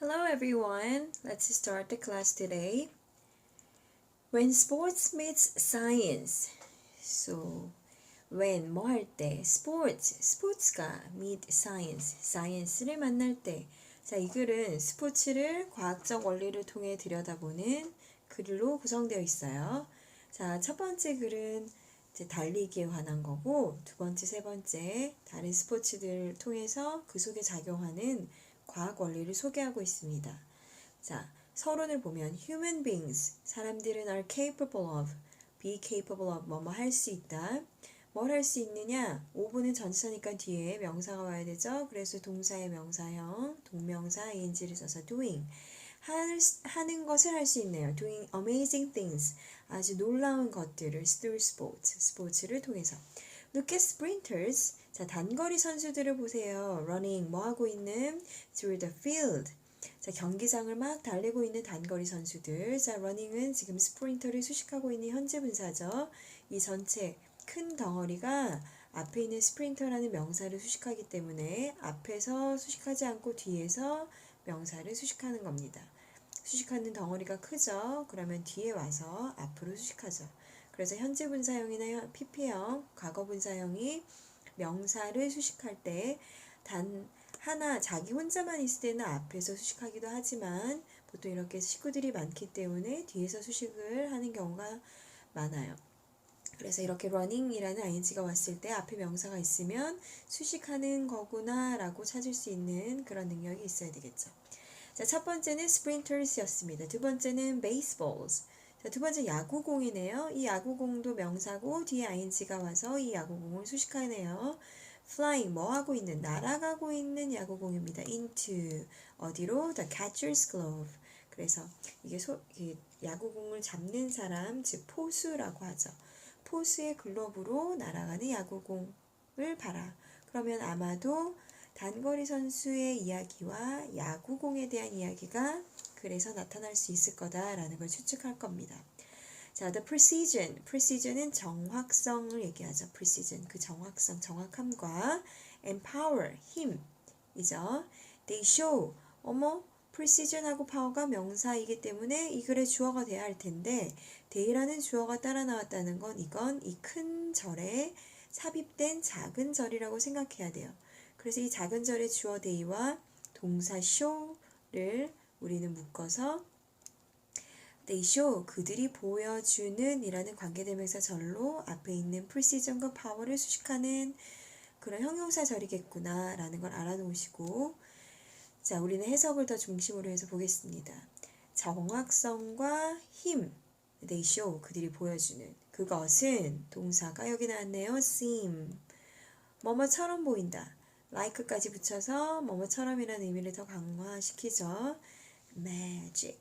Hello everyone, let's start the class today. When sports meets science. So, when 뭐 할 때? 스포츠가 meet science를 만날 때. 자, 이 글은 스포츠를 과학적 원리를 통해 들여다보는 글로 구성되어 있어요. 자, 첫 번째 글은 이제 달리기에 관한 거고, 두 번째, 세 번째 다른 스포츠들을 통해서 그 속에 작용하는 과학 원리를 소개하고 있습니다. 자, 서론을 보면 human beings, 사람들은 are capable of, be capable of, 뭐뭐 할 수 있다. 뭘 할 수 있느냐? 5분은 전치사니까 뒤에 명사가 와야 되죠. 그래서 동사의 명사형, 동명사 ing를 써서 doing. 하는 것을 할 수 있네요. doing amazing things, 아주 놀라운 것들을 through sports, 스포츠를 통해서. Look at sprinters. 자, 단거리 선수들을 보세요. running, 뭐 하고 있는? through the field. 자, 경기장을 막 달리고 있는 단거리 선수들. 자, running은 지금 스프린터를 수식하고 있는 현재 분사죠. 이 전체 큰 덩어리가 앞에 있는 스프린터라는 명사를 수식하기 때문에 앞에서 수식하지 않고 뒤에서 명사를 수식하는 겁니다. 수식하는 덩어리가 크죠. 그러면 뒤에 와서 앞으로 수식하죠. 그래서 현재 분사형이나 PP형, 과거 분사형이 명사를 수식할 때 단 하나 자기 혼자만 있을 때는 앞에서 수식하기도 하지만 보통 이렇게 식구들이 많기 때문에 뒤에서 수식을 하는 경우가 많아요. 그래서 이렇게 running이라는 ing가 왔을 때 앞에 명사가 있으면 수식하는 거구나 라고 찾을 수 있는 그런 능력이 있어야 되겠죠. 자, 첫 번째는 sprinters였습니다. 두 번째는 baseballs. 자, 두 번째 야구공이네요. 이 야구공도 명사고 뒤에 ing가 와서 이 야구공을 수식하네요. flying, 뭐 하고 있는? 날아가고 있는 야구공입니다. into, 어디로? the catcher's glove. 그래서 이게 야구공을 잡는 사람, 즉 포수라고 하죠. 포수의 글러브로 날아가는 야구공을 봐라. 그러면 아마도 단거리 선수의 이야기와 야구공에 대한 이야기가 그래서 나타날 수 있을 거다라는 걸 추측할 겁니다. 자, the precision은 정확성을 얘기하죠. precision, 그 정확성, 정확함과 and power, 힘이죠. they show, precision하고 power가 명사이기 때문에 이 글의 주어가 돼야 할 텐데 they라는 주어가 따라 나왔다는 건 이건 이 큰 절에 삽입된 작은 절이라고 생각해야 돼요. 그래서 이 작은 절의 주어 they와 동사 show를 우리는 묶어서 they show, 그들이 보여주는 이라는 관계대명사 절로 앞에 있는 precision과 power를 수식하는 그런 형용사 절이겠구나 라는 걸 알아놓으시고, 자, 우리는 해석을 더 중심으로 해서 보겠습니다. 정확성과 힘, they show, 그들이 보여주는 그것은 동사가 여기 나왔네요. seem, 뭐뭐처럼 보인다. like까지 붙여서 뭐뭐처럼이라는 의미를 더 강화시키죠. magic,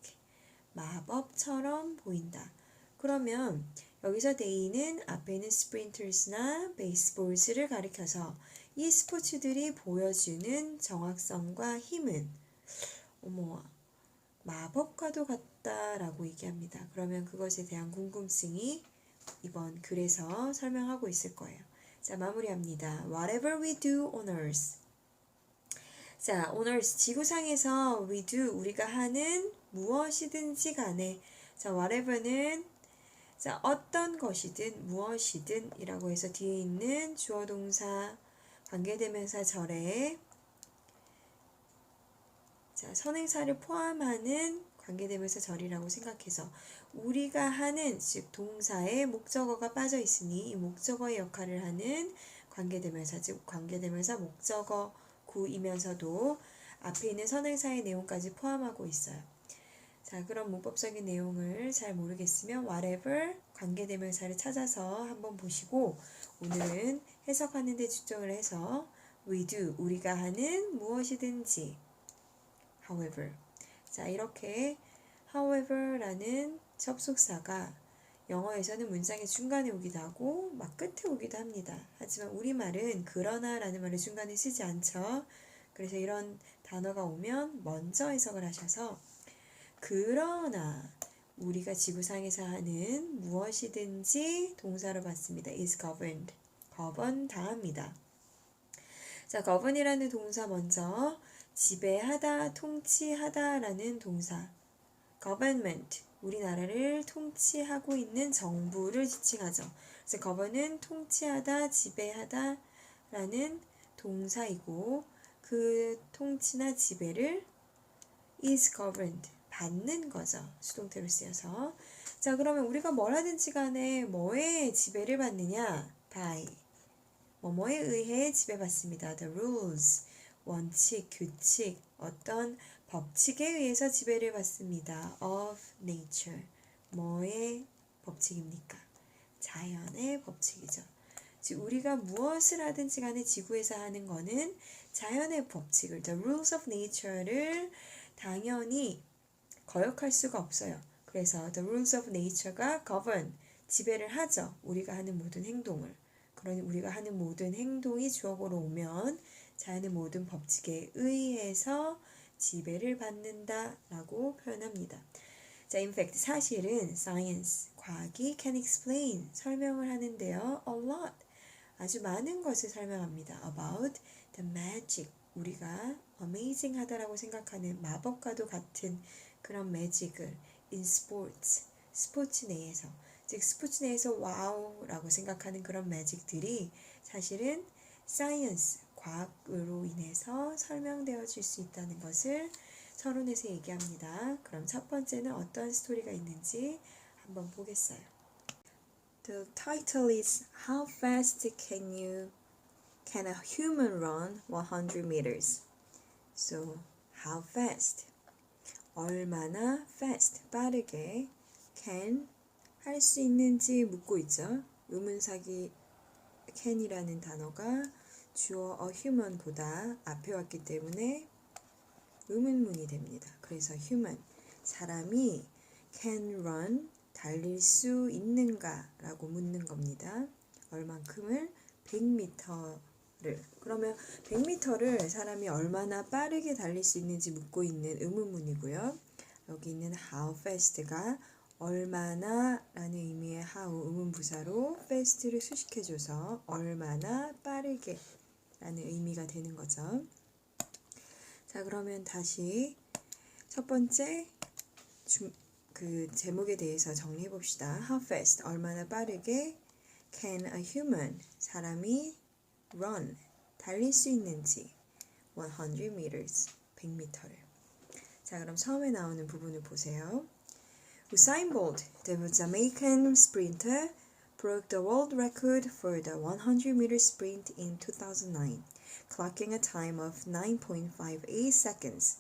마법처럼 보인다. 그러면 여기서 they는 앞에 있는 sprinters나 baseballs를 가리켜서 이 스포츠들이 보여주는 정확성과 힘은 마법과도 같다라고 얘기합니다. 그러면 그것에 대한 궁금증이 이번 글에서 설명하고 있을 거예요. 자, 마무리합니다. Whatever we do on earth. 자, on earth, 지구상에서 we do, 우리가 하는 무엇이든지 간에, 자, whatever는 자, 어떤 것이든 무엇이든 이라고 해서 뒤에 있는 주어 동사 관계대명사 절에 자, 선행사를 포함하는 관계대명사 절이라고 생각해서 우리가 하는, 즉 동사에 목적어가 빠져 있으니 이 목적어의 역할을 하는 관계대명사, 즉 관계대명사 목적어 구이면서도 앞에 있는 선행사의 내용까지 포함하고 있어요. 자, 그럼 문법적인 내용을 잘 모르겠으면 whatever 관계대명사를 찾아서 한번 보시고 오늘은 해석하는 데 집중을 해서 we do, 우리가 하는 무엇이든지 however. 자, 이렇게 however라는 접속사가 영어에서는 문장의 중간에 오기도 하고 막 끝에 오기도 합니다. 하지만 우리말은 그러나 라는 말을 중간에 쓰지 않죠. 그래서 이런 단어가 오면 먼저 해석을 하셔서 그러나 우리가 지구상에서 하는 무엇이든지 동사로 봤습니다. is governed. govern 당합니다. 자, govern이라는 동사 먼저 지배하다, 통치하다라는 동사. government, 우리나라를 통치하고 있는 정부를 지칭하죠. 그래서 govern은 통치하다, 지배하다라는 동사이고 그 통치나 지배를 is governed, 받는 거죠. 수동태로 쓰여서. 자, 그러면 우리가 뭘 하든지 간에 뭐에 지배를 받느냐? by. 뭐뭐에 의해 지배받습니다. The rules, 원칙, 규칙, 어떤 법칙에 의해서 지배를 받습니다. of nature. 뭐의 법칙입니까? 자연의 법칙이죠. 즉 우리가 무엇을 하든지 간에 지구에서 하는 거는 자연의 법칙을, the rules of nature를 당연히 거역할 수가 없어요. 그래서 the rules of nature가 govern, 지배를 하죠. 우리가 하는 모든 행동을. 그러니 우리가 하는 모든 행동이 주어보러 오면 자연의 모든 법칙에 의해서 지배를 받는다라고 표현합니다. 자, in fact, 사실은 science, 과학이 can explain, 설명을 하는데요. a lot, 아주 많은 것을 설명합니다. about the magic, 우리가 amazing 하다라고 생각하는 마법과도 같은 그런 매직을 in sports, 스포츠 내에서, 즉 스포츠 내에서 와우라고 생각하는 그런 매직들이 사실은 science, 과학으로 인해서 설명되어질 수 있다는 것을 서론에서 얘기합니다. 그럼 첫 번째는 어떤 스토리가 있는지 한번 보겠어요. The title is How fast can a human run 100 meters? So, how fast? 얼마나 fast, 빠르게 can, 할 수 있는지 묻고 있죠. 의문사기 can이라는 단어가 주어 a human보다 앞에 왔기 때문에 의문문이 됩니다. 그래서 human, 사람이 can run, 달릴 수 있는가 라고 묻는 겁니다. 얼만큼을? 100m를. 그러면 100m를 사람이 얼마나 빠르게 달릴 수 있는지 묻고 있는 의문문이고요. 여기 있는 how fast가 얼마나 라는 의미의 how 의문부사로 fast를 수식해줘서 얼마나 빠르게 라는 의미가 되는 거죠. 자, 그러면 다시 첫 번째 그 제목에 대해서 정리해 봅시다. How fast, 얼마나 빠르게 can a human, 사람이 run, 달릴 수 있는지 100 meters, 100m를. 자, 그럼 처음에 나오는 부분을 보세요. Usain Bolt, the Jamaican sprinter, broke the world record for the 100-meter sprint in 2009, clocking a time of 9.58 seconds.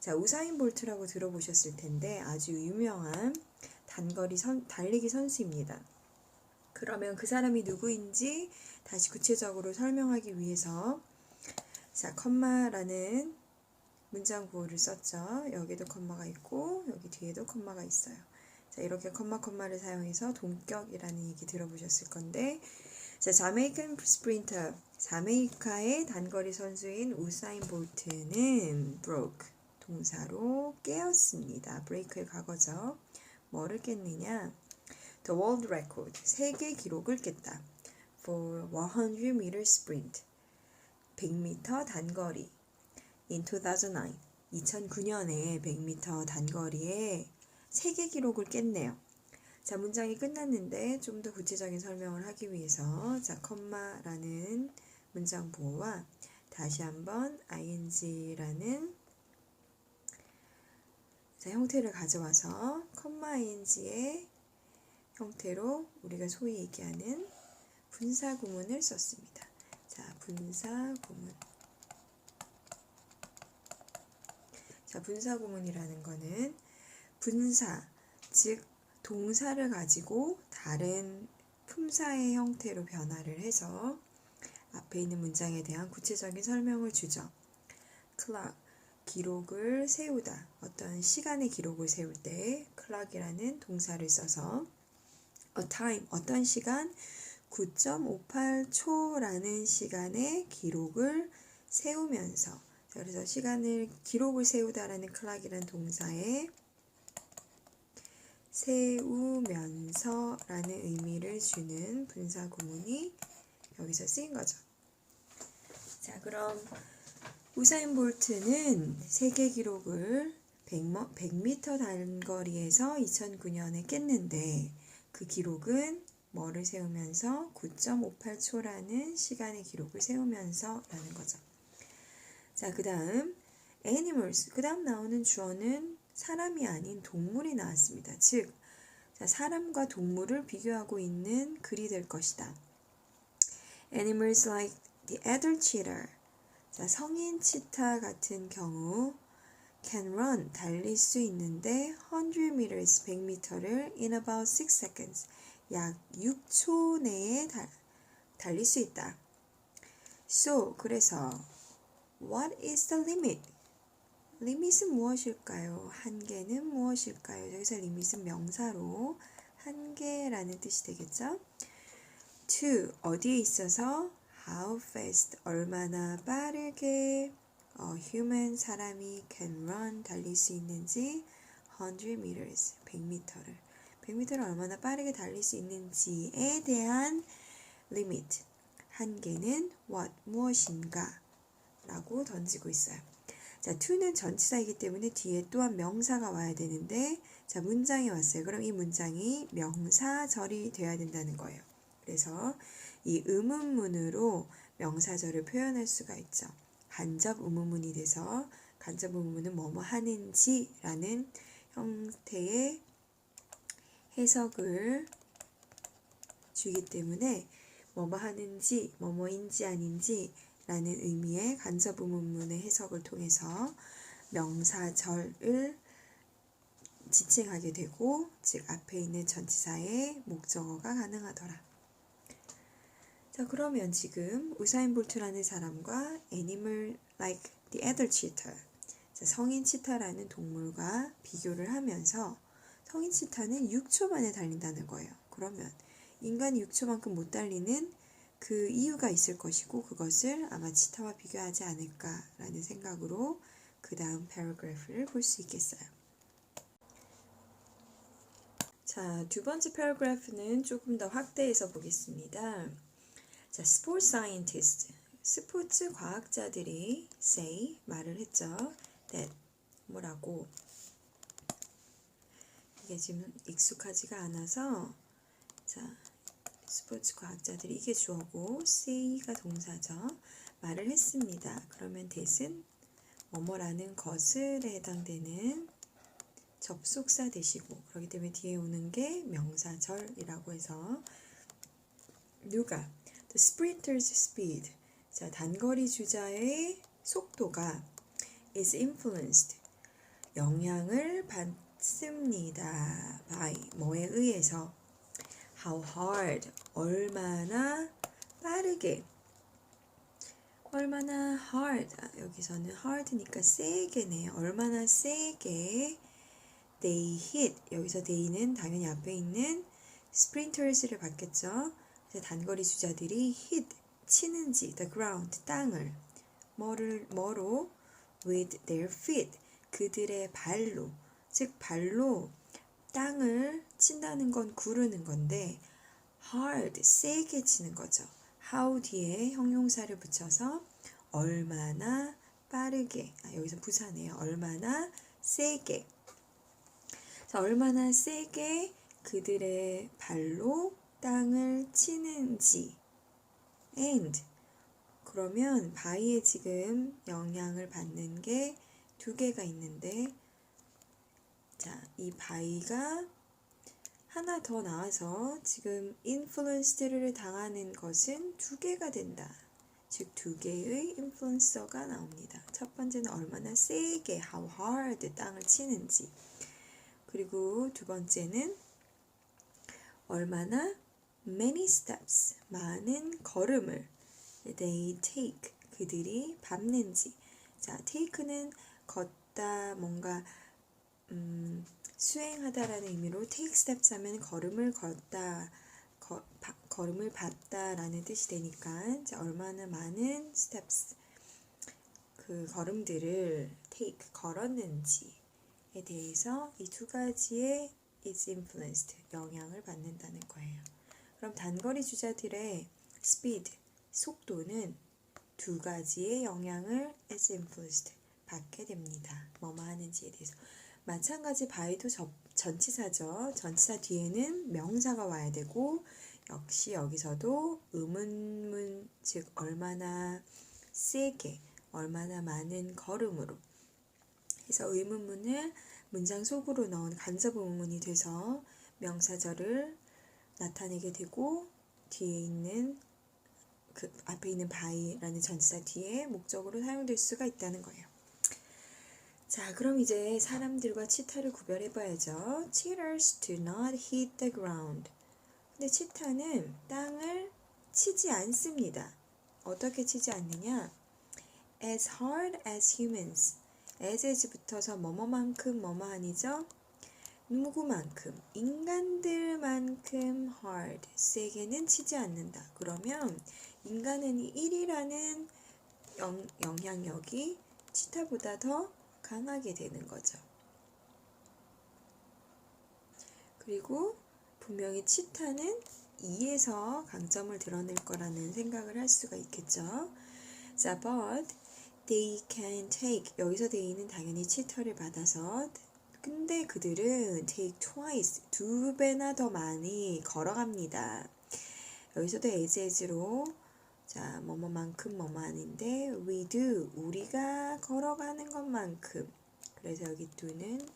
자, 우사인 볼트라고 들어보셨을 텐데 아주 유명한 단거리 달리기 선수입니다. 그러면 그 사람이 누구인지 다시 구체적으로 설명하기 위해서 자, 컴마라는 문장 구호를 썼죠. 여기도 컴마가 있고 여기 뒤에도 컴마가 있어요. 자, 이렇게 컴마를 사용해서 동격이라는 얘기 들어보셨을 건데 자, 자메이칸 스프린터, 자메이카의 단거리 선수인 우사인 볼트는 broke, 동사로 깨었습니다. break의 과거죠. 뭐를 깼느냐? The world record, 세계 기록을 깼다. For 100 meter sprint, 100m 단거리. In 2009, 2009년에 100m 단거리에 세계 기록을 깼네요. 자, 문장이 끝났는데 좀 더 구체적인 설명을 하기 위해서 자, 컴마라는 문장 보호와 다시 한번 ing라는 자, 형태를 가져와서 컴마 ing의 형태로 우리가 소위 얘기하는 분사 구문을 썼습니다. 자, 분사 구문. 자, 분사 구문이라는 거는 분사, 즉 동사를 가지고 다른 품사의 형태로 변화를 해서 앞에 있는 문장에 대한 구체적인 설명을 주죠. clock, 기록을 세우다, 어떤 시간의 기록을 세울 때 clock이라는 동사를 써서 a time, 어떤 시간, 9.58초라는 시간의 기록을 세우면서 그래서 기록을 세우다라는 clock이라는 동사에 세우면서라는 의미를 주는 분사 구문이 여기서 쓰인 거죠. 자, 그럼 우사인 볼트는 세계 기록을 100m 단거리에서 2009년에 깼는데 그 기록은 뭐를 세우면서 9.58초라는 시간의 기록을 세우면서라는 거죠. 자, 그 다음 animals, 그 다음 나오는 주어는 사람이 아닌 동물이 나왔습니다. 즉, 자, 사람과 동물을 비교하고 있는 글이 될 것이다. Animals like the adult cheetah, 자, 성인 치타 같은 경우 can run, 달릴 수 있는데 100 meters, 100m를 in about 6 seconds, 약 6초 내에 달릴 수 있다. So, 그래서 what is the limit? limit은 무엇일까요? 한계는 무엇일까요? 여기서 limit은 명사로 한계라는 뜻이 되겠죠? to, 어디에 있어서 how fast, 얼마나 빠르게 human, 사람이 can run, 달릴 수 있는지 100 meters, 100m를 100m를 얼마나 빠르게 달릴 수 있는지에 대한 limit, 한계는 what, 무엇인가 라고 던지고 있어요. 자, to는 전치사이기 때문에 뒤에 또한 명사가 와야 되는데, 자, 문장이 왔어요. 그럼 이 문장이 명사절이 돼야 된다는 거예요. 그래서 이 의문문으로 명사절을 표현할 수가 있죠. 간접 의문문이 돼서 간접 의문문은 뭐뭐 하는지 라는 형태의 해석을 주기 때문에 뭐뭐 하는지, 뭐뭐인지 아닌지 라는 의미의 간접 의문문의 해석을 통해서 명사절을 지칭하게 되고, 즉 앞에 있는 전치사의 목적어가 가능하더라. 자, 그러면 지금 우사인 볼트라는 사람과 animal like the adult cheetah, 자, 성인 치타라는 동물과 비교를 하면서 성인 치타는 6초 만에 달린다는 거예요. 그러면 인간이 6초만큼 못 달리는 그 이유가 있을 것이고, 그것을 아마 치타와 비교하지 않을까라는 생각으로 그 다음 패러그래프를 볼 수 있겠어요. 자, 두 번째 패러그래프는 조금 더 확대해서 보겠습니다. 자, 스포츠 사이언티스트, 스포츠 과학자들이 say, 말을 했죠. that, 뭐라고. 이게 지금 익숙하지가 않아서, 자, 스포츠 과학자들이, 이게 주어고 say가 동사죠. 말을 했습니다. 그러면 that은 뭐뭐라는 것을에 해당되는 접속사 되시고, 그렇기 때문에 뒤에 오는 게 명사절이라고 해서 누가? The sprinter's speed, 자, 단거리 주자의 속도가 is influenced, 영향을 받습니다. by, 뭐에 의해서? How hard, 얼마나 빠르게. 얼마나 hard, 여기서는 hard니까 세게네요. 얼마나 세게 they hit, 여기서 they는 당연히 앞에 있는 sprinters를 받겠죠. 단거리 주자들이 hit, 치는지, the ground, 땅을, 뭐로? with their feet, 그들의 발로, 즉 발로 땅을 친다는 건 구르는 건데 hard, 세게 치는 거죠. how 뒤에 형용사를 붙여서 얼마나 빠르게, 여기서 부사네요. 얼마나 세게. 자, 얼마나 세게 그들의 발로 땅을 치는지. and, 그러면 by에 지금 영향을 받는 게 두 개가 있는데, 자, 이 by가 하나 더 나와서 지금 influence를 당하는 것은 두 개가 된다. 즉 두 개의 influencer가 나옵니다. 첫 번째는 얼마나 세게, how hard 땅을 치는지. 그리고 두 번째는 얼마나 many steps, 많은 걸음을 they take, 그들이 밟는지. 자, take는 걷다, 뭔가 수행하다라는 의미로 take steps 하면 걸음을 걷다, 걸음을 밟다라는 뜻이 되니까, 자, 얼마나 많은 steps, 그 걸음들을 take, 걸었는지에 대해서 이 두 가지의 is influenced, 영향을 받는다는 거예요. 그럼 단거리 주자들의 speed, 속도는 두 가지의 영향을 as influenced 받게 됩니다. 뭐뭐 하는지에 대해서. 마찬가지 by도 전치사죠. 전치사 뒤에는 명사가 와야 되고 역시 여기서도 의문문, 즉 얼마나 세게, 얼마나 많은 걸음으로 해서 의문문을 문장 속으로 넣은 간접 의문문이 돼서 명사절을 나타내게 되고 뒤에 있는 그 앞에 있는 by라는 전치사 뒤에 목적으로 사용될 수가 있다는 거예요. 자, 그럼 이제 사람들과 치타를 구별해 봐야죠. Cheetahs do not hit the ground. 근데 치타는 땅을 치지 않습니다. 어떻게 치지 않느냐? As hard as humans. as 붙어서 뭐뭐만큼 뭐뭐하니죠? 누구만큼, 인간들만큼 hard, 세게는 치지 않는다. 그러면 인간은 1이라는 영향력이 치타보다 더 강하게 되는 거죠. 그리고 분명히 치타는 2에서 강점을 드러낼 거라는 생각을 할 수가 있겠죠. 자, but they can take, 여기서 they는 당연히 치타를 받아서 근데 그들은 take twice, 2배나 더 많이 걸어갑니다. 여기서도 as로 자, 뭐뭐만큼 뭐뭐하는데 we do, 우리가 걸어가는 것만큼. 그래서 여기 do는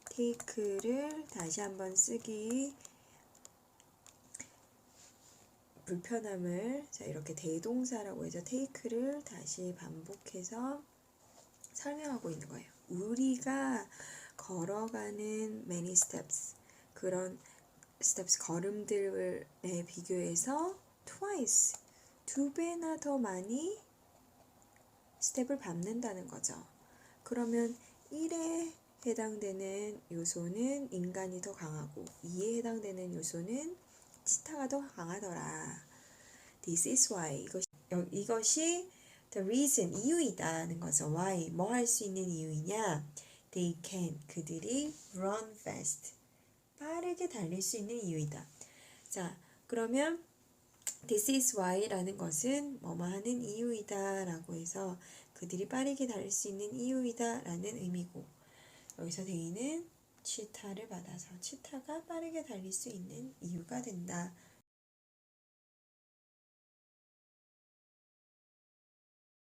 take를 다시 한번 쓰기 불편함을 자 이렇게 대동사라고 해서 take를 다시 반복해서 설명하고 있는 거예요. 우리가 걸어가는 many steps, 그런 steps 걸음들에 비교해서 twice, 2배나 더 많이 스텝을 밟는다는 거죠. 그러면 1에 해당되는 요소는 인간이 더 강하고 2에 해당되는 요소는 치타가 더 강하더라. This is why. 이것이 the reason, 이유이다는 거죠. Why, 뭐 할 수 있는 이유이냐? They can, 그들이 run fast, 빠르게 달릴 수 있는 이유이다. 자, 그러면 This is why라는 것은 뭐뭐 하는 이유이다 라고 해서 그들이 빠르게 달릴 수 있는 이유이다 라는 의미고 여기서 they는 치타를 받아서 치타가 빠르게 달릴 수 있는 이유가 된다